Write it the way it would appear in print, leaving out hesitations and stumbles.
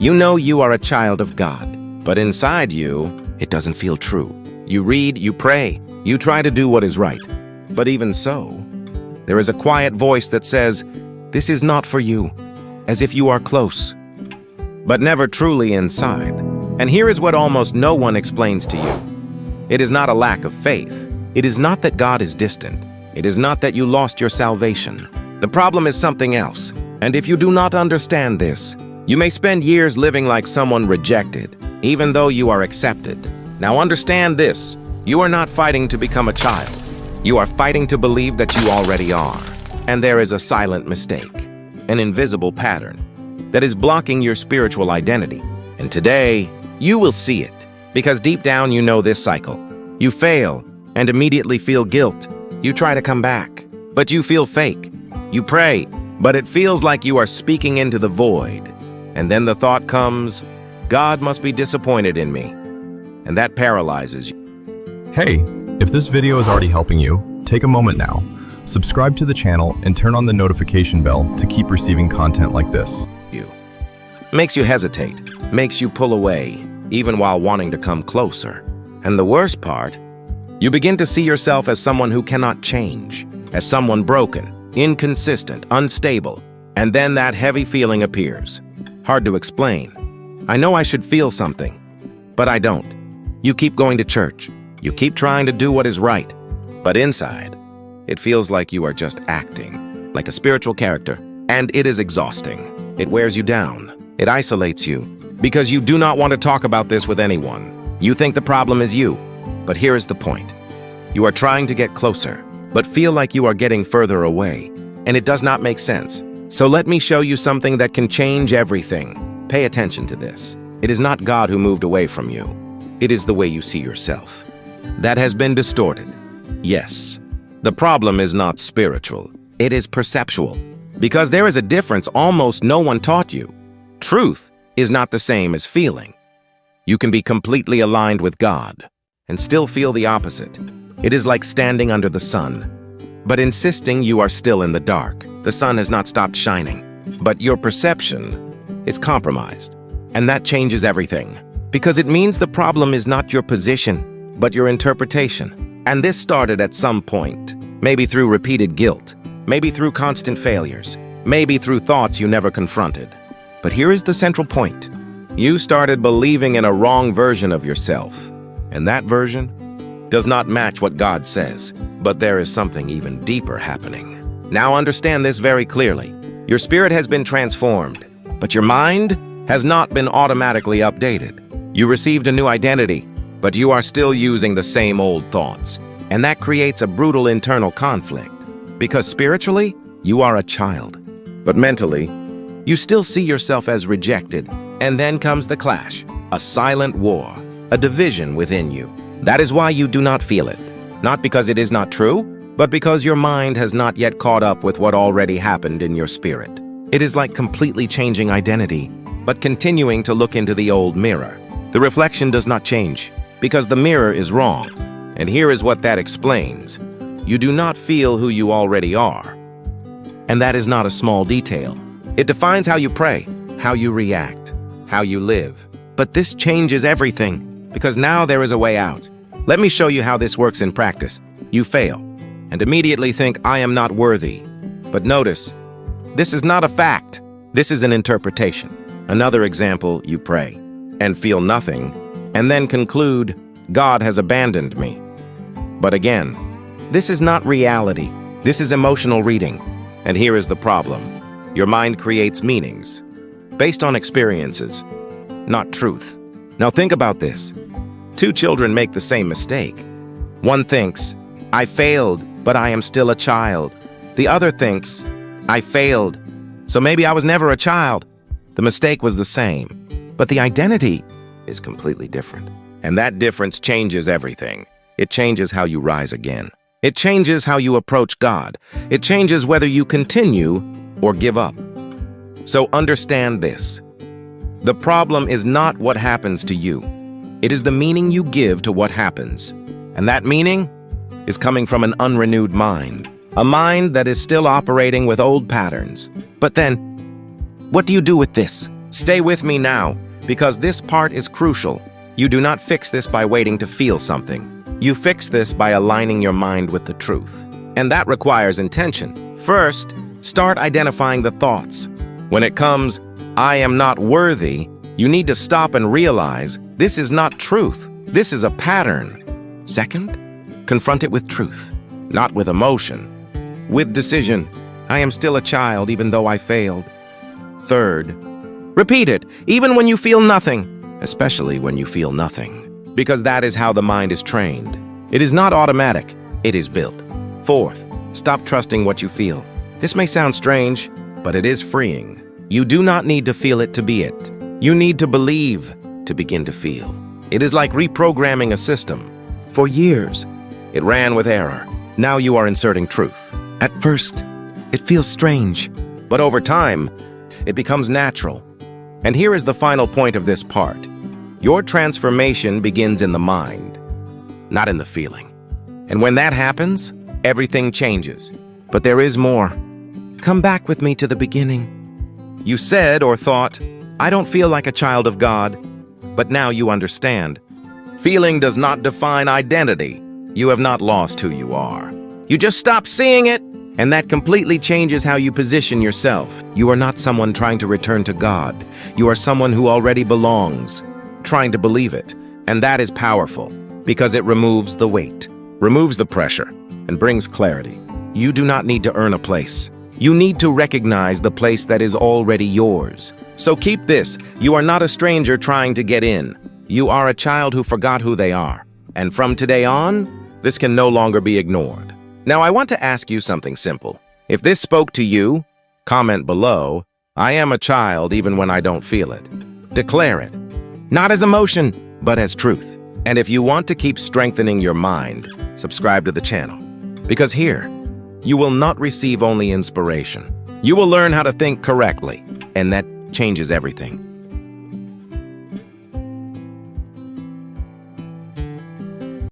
You know you are a child of God, but inside you, it doesn't feel true. You read, you pray, you try to do what is right. But even so, there is a quiet voice that says, "This is not for you," as if you are close, but never truly inside. And here is what almost no one explains to you. It is not a lack of faith. It is not that God is distant. It is not that you lost your salvation. The problem is something else. And if you do not understand this, you may spend years living like someone rejected, even though you are accepted. Now understand this. You are not fighting to become a child. You are fighting to believe that you already are. And there is a silent mistake, an invisible pattern, that is blocking your spiritual identity. And today, you will see it, because deep down you know this cycle. You fail and immediately feel guilt. You try to come back, but you feel fake. You pray, but it feels like you are speaking into the void. And then the thought comes, God must be disappointed in me. And that paralyzes you. Hey, if this video is already helping you, take a moment now. Subscribe to the channel and turn on the notification bell to keep receiving content like this. Makes you hesitate, makes you pull away, even while wanting to come closer. And the worst part, you begin to see yourself as someone who cannot change, as someone broken, inconsistent, unstable, and then that heavy feeling appears. Hard to explain. I know I should feel something, but I don't. You keep going to church. You keep trying to do what is right. But inside, it feels like you are just acting, like a spiritual character, and it is exhausting. It wears you down. It isolates you, because you do not want to talk about this with anyone. You think the problem is you, but here is the point. You are trying to get closer, but feel like you are getting further away, and it does not make sense. So let me show you something that can change everything. Pay attention to this. It is not God who moved away from you. It is the way you see yourself. That has been distorted. Yes, the problem is not spiritual. It is perceptual. Because there is a difference almost no one taught you. Truth is not the same as feeling. You can be completely aligned with God and still feel the opposite. It is like standing under the sun, but insisting you are still in the dark. The sun has not stopped shining, but your perception is compromised. And that changes everything, because it means the problem is not your position, but your interpretation. And this started at some point, maybe through repeated guilt, maybe through constant failures, maybe through thoughts you never confronted. But here is the central point. You started believing in a wrong version of yourself, and that version does not match what God says, but there is something even deeper happening. Now understand this very clearly. Your spirit has been transformed, but your mind has not been automatically updated. You received a new identity, but you are still using the same old thoughts, and that creates a brutal internal conflict, because spiritually, you are a child, but mentally, you still see yourself as rejected, and then comes the clash, a silent war, a division within you. That is why you do not feel it, not because it is not true, but because your mind has not yet caught up with what already happened in your spirit. It is like completely changing identity, but continuing to look into the old mirror. The reflection does not change, because the mirror is wrong. And here is what that explains. You do not feel who you already are. And that is not a small detail. It defines how you pray, how you react, how you live. But this changes everything, because now there is a way out. Let me show you how this works in practice. You fail, and immediately think, I am not worthy. But notice, this is not a fact. This is an interpretation. Another example, you pray, and feel nothing, and then conclude, God has abandoned me. But again, this is not reality. This is emotional reading. And here is the problem. Your mind creates meanings based on experiences, not truth. Now think about this. Two children make the same mistake. One thinks, I failed, but I am still a child. The other thinks, I failed, so maybe I was never a child. The mistake was the same, but the identity is completely different. And that difference changes everything. It changes how you rise again. It changes how you approach God. It changes whether you continue or give up. So understand this. The problem is not what happens to you. It is the meaning you give to what happens. And that meaning is coming from an unrenewed mind. A mind that is still operating with old patterns. But then, what do you do with this? Stay with me now, because this part is crucial. You do not fix this by waiting to feel something. You fix this by aligning your mind with the truth. And that requires intention. First, start identifying the thoughts. When it comes, "I am not worthy," you need to stop and realize this is not truth. This is a pattern. Second, confront it with truth, not with emotion. With decision, "I am still a child even though I failed." Third, repeat it, even when you feel nothing, especially when you feel nothing, because that is how the mind is trained. It is not automatic, it is built. Fourth, stop trusting what you feel. This may sound strange, but it is freeing. You do not need to feel it to be it. You need to believe to begin to feel. It is like reprogramming a system. For years, it ran with error. Now you are inserting truth. At first, it feels strange, but over time, it becomes natural. And here is the final point of this part. Your transformation begins in the mind, not in the feeling. And when that happens, everything changes. But there is more. Come back with me to the beginning. You said or thought, "I don't feel like a child of God," but now you understand. Feeling does not define identity. You have not lost who you are. You just stop seeing it, and that completely changes how you position yourself. You are not someone trying to return to God. You are someone who already belongs, trying to believe it. And that is powerful, because it removes the weight, removes the pressure, and brings clarity. You do not need to earn a place. You need to recognize the place that is already yours. So keep this. You are not a stranger trying to get in. You are a child who forgot who they are. And from today on, this can no longer be ignored. Now, I want to ask you something simple. If this spoke to you, comment below, "I am a child even when I don't feel it." Declare it, not as emotion, but as truth. And if you want to keep strengthening your mind, subscribe to the channel. Because here, you will not receive only inspiration. You will learn how to think correctly, and that changes everything.